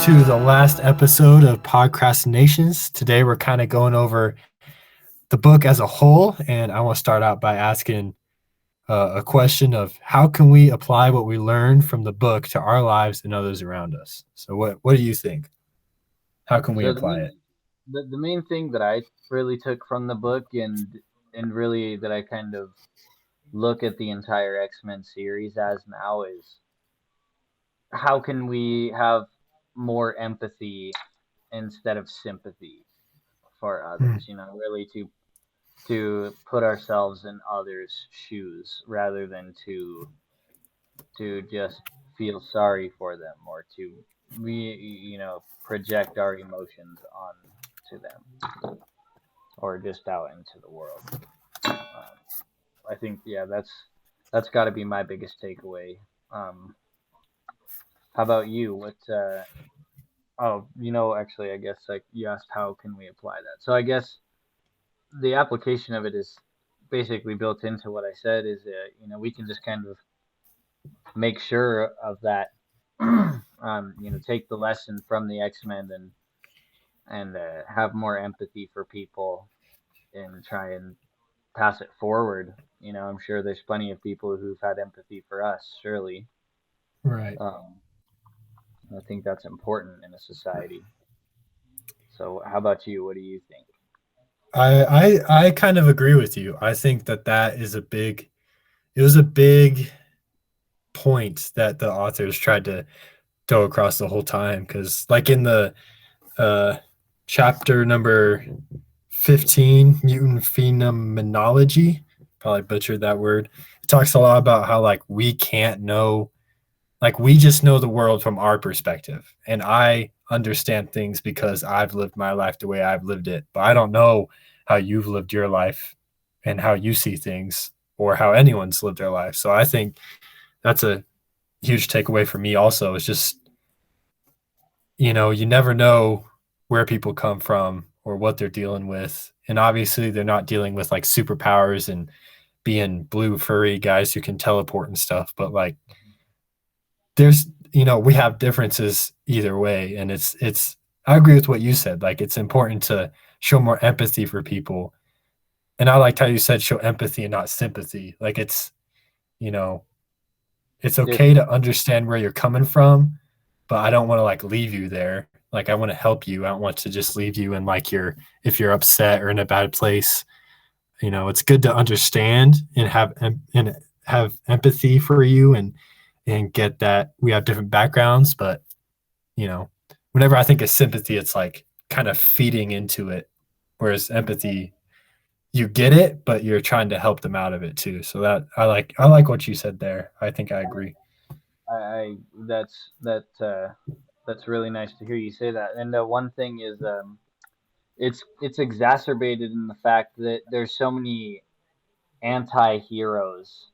to the last episode of Podcrastinations. Today we're kind of going over the book as a whole, and I want to start out by asking a question of how can we apply what we learned from the book to our lives and others around us. So what do you think? How can we So the apply main it? the main thing that I really took from the book and really that I kind of look at the entire X-Men series as now is how can we have more empathy instead of sympathy for Hmm. others, really to put ourselves in others' shoes rather than to just feel sorry for them or to project our emotions on to them or just out into the world. I think that's got to be my biggest takeaway. Um, how about you? Actually, I guess like you asked how can we apply that. So I guess the application of it is basically built into what I said is we can just kind of make sure of that. Take the lesson from the X-Men and have more empathy for people and try and pass it forward. I'm sure there's plenty of people who've had empathy for us, surely. Right. Um, I think that's important in a society. So, how about you? What do you think? I kind of agree with you. I think that is it was a big point that the authors tried to throw across the whole time, because like in the uh chapter number 15, mutant phenomenology, probably butchered that word. It talks a lot about how like we can't know, like we just know the world from our perspective, and I understand things because I've lived my life the way I've lived it, but I don't know how you've lived your life and how you see things or how anyone's lived their life. So I think that's a huge takeaway for me also. Is just, you never know where people come from or what they're dealing with. And obviously, they're not dealing with like superpowers and being blue furry guys who can teleport and stuff. But like, we have differences either way. And I agree with what you said. Like, it's important to show more empathy for people. And I liked how you said show empathy and not sympathy. Like, you know, it's Just okay to understand where you're coming from, but I don't want to like leave you there. Like I want to help you. I don't want to just leave you in like if you're upset or in a bad place. It's good to understand and have empathy for you and get that we have different backgrounds, but you know, whenever I think of sympathy, it's like kind of feeding into it, whereas empathy, you get it, but you're trying to help them out of it too. So that I like what you said there. I think I agree. I that's really nice to hear you say that. And one thing is, it's exacerbated in the fact that there's so many anti-heroes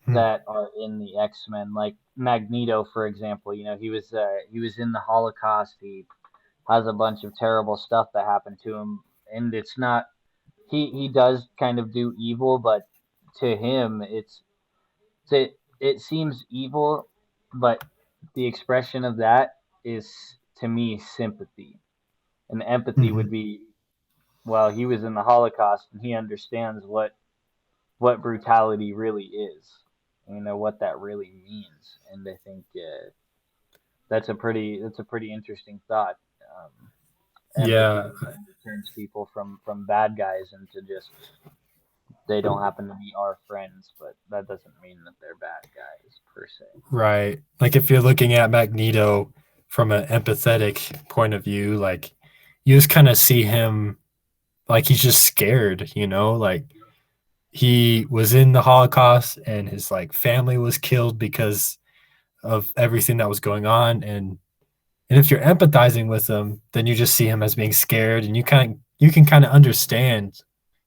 Hmm. that are in the X-Men, like Magneto, for example. He was in the Holocaust. He has a bunch of terrible stuff that happened to him, and it's not he does kind of do evil, but to him it seems evil, but the expression of that is to me sympathy. And empathy Hmm. would be, well, he was in the Holocaust and he understands what brutality really is. What that really means, and I think that's a pretty interesting thought. Um, Yeah, Empathy kind of turns people from bad guys into just they don't happen to be our friends, but that doesn't mean that they're bad guys per se. right. Like if you're looking at Magneto from an empathetic point of view, like you just kind of see him like he's just scared, like he was in the Holocaust and his like family was killed because of everything that was going on, and if you're empathizing with him, then you just see him as being scared, and you can kind of understand,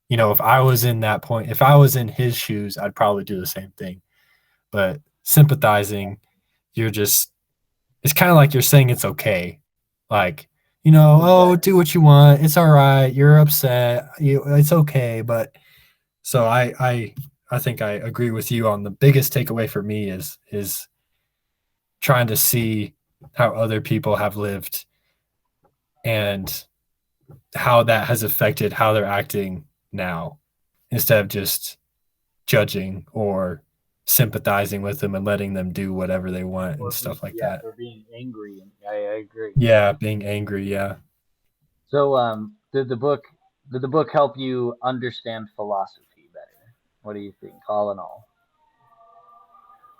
if I was in that point, if I was in his shoes, I'd probably do the same thing. But sympathizing, you're just it's kind of like you're saying it's okay. Like, oh, Exactly. do what you want. It's all right. You're upset. It's okay. But so I think I agree with you on the biggest takeaway for me is trying to see. how other people have lived and how that has affected how they're acting now, instead of just judging or sympathizing with them and letting them do whatever they want and stuff like that. or being angry. And I agree. Yeah, being angry. Yeah. So, did the book help you understand philosophy better? What do you think, all in all?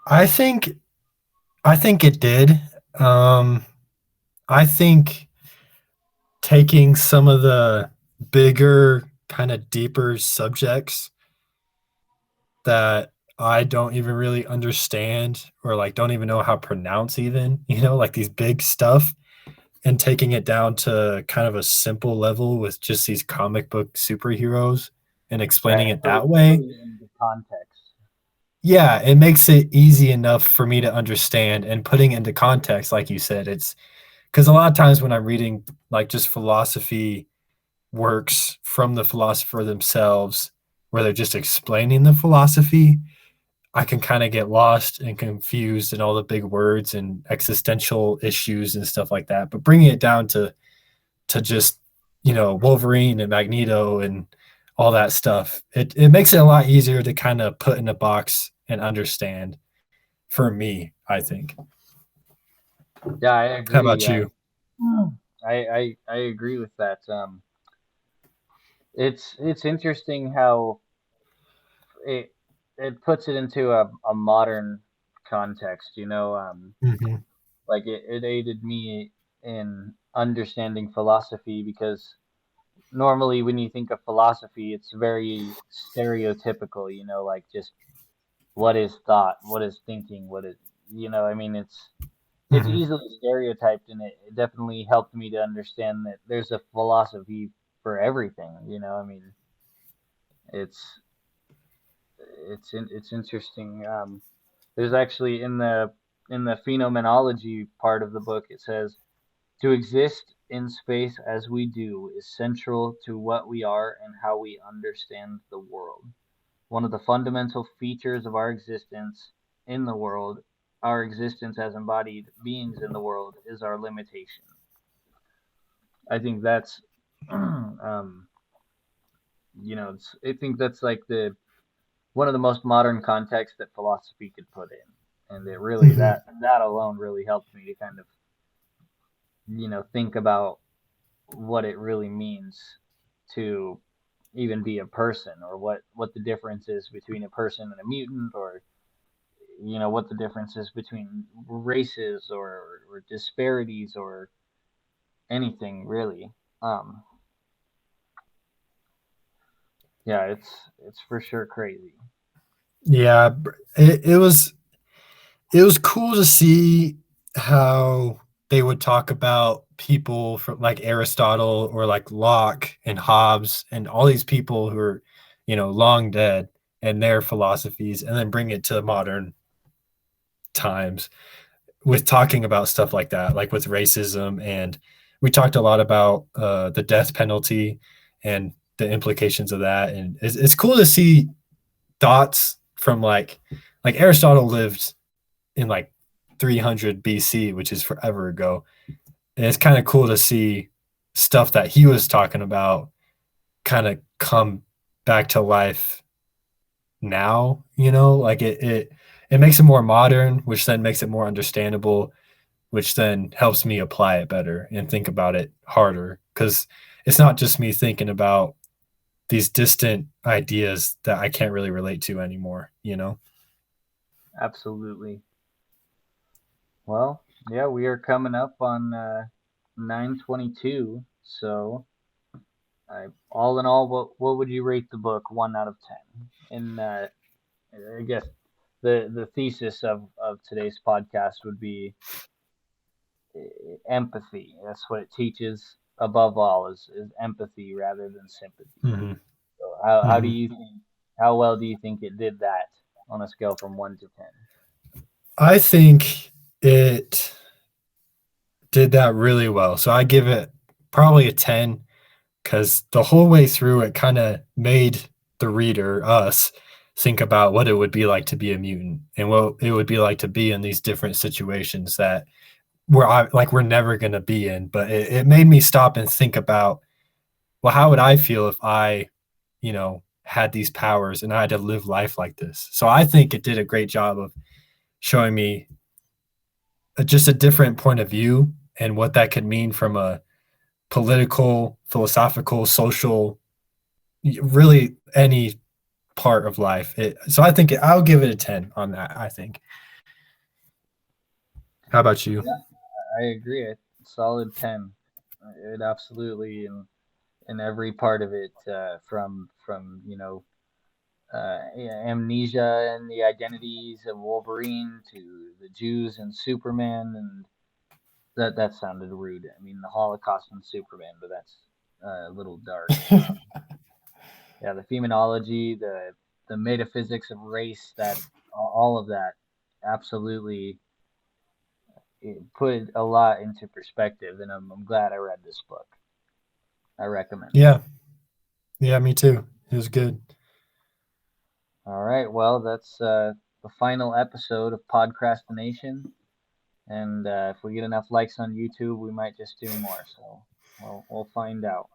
I think I think it did. Um, I think taking some of the bigger, kind of deeper subjects that I don't even really understand or like don't even know how to pronounce even, like these big stuff, and taking it down to kind of a simple level with just these comic book superheroes and Right, explaining and it that putting way. it into context. Yeah, it makes it easy enough for me to understand, and putting into context, like you said, it's because a lot of times when I'm reading like just philosophy works from the philosopher themselves, where they're just explaining the philosophy, I can kind of get lost and confused in all the big words and existential issues and stuff like that. But bringing it down to just Wolverine and Magneto and all that stuff, it makes it a lot easier to kind of put in a box and understand. For me, I think. Yeah, I How agree. about you? I agree with that. It's interesting how it it puts it into a modern context. Hmm. Like it aided me in understanding philosophy because normally when you think of philosophy, it's very stereotypical. Like just what is thought, what is thinking, what is I mean, it's Hmm. easily stereotyped, and it definitely helped me to understand that there's a philosophy for everything. I mean, it's it's interesting. There's actually in the phenomenology part of the book, it says to exist in space as we do is central to what we are and how we understand the world. One of the fundamental features of our existence in the world, our existence as embodied beings in the world, is our limitation. I think that's, I think that's like the one of the most modern contexts that philosophy could put in, and it really Hmm. that alone really helped me to kind of think about what it really means to even be a person, or what the difference is between a person and a mutant, or what the difference is between races, or disparities, or anything really. um yeah, it's for sure crazy. Yeah, it was cool to see how they would talk about people from like Aristotle or like Locke and Hobbes and all these people who are, long dead, and their philosophies, and then bring it to modern times with talking about stuff like that, like with racism. And we talked a lot about the death penalty and the implications of that. And it's cool to see thoughts from like Aristotle lived in like 300 BC, which is forever ago. And it's kind of cool to see stuff that he was talking about kind of come back to life now, like it makes it more modern, which then makes it more understandable, which then helps me apply it better and think about it harder, because it's not just me thinking about these distant ideas that I can't really relate to anymore. Absolutely. Well, yeah, we are coming up on 9:22. So, all in all, what would you rate the book, 1 out of 10? And I guess the thesis of today's podcast would be empathy. That's what it teaches above all, is empathy rather than sympathy. Hmm. So how do Hmm. you think, how well do you think it did that on a scale from 1 to 10? I think it did that really well. So I give it probably a 10, because the whole way through it kind of made the reader, us, think about what it would be like to be a mutant and what it would be like to be in these different situations that where I like we're never gonna be in. But it made me stop and think about, well, how would I feel if I, had these powers and I had to live life like this? So I think it did a great job of showing me just a different point of view and what that could mean from a political, philosophical, social, really any part of life. So I think I'll give it a 10 on that, I think. How about you? Yeah, I agree. Solid 10. It absolutely in every part of it, from amnesia and the identities of Wolverine to the Jews and Superman, and that sounded rude. I mean, the Holocaust and Superman, but that's a little dark. Yeah, the feminology, the metaphysics of race, that all of that, absolutely, it put a lot into perspective, and I'm glad I read this book. I recommend it. Yeah. Yeah, me too. It was good. All right, well, that's the final episode of Podcrastination, and if we get enough likes on YouTube, we might just do more. So we'll find out.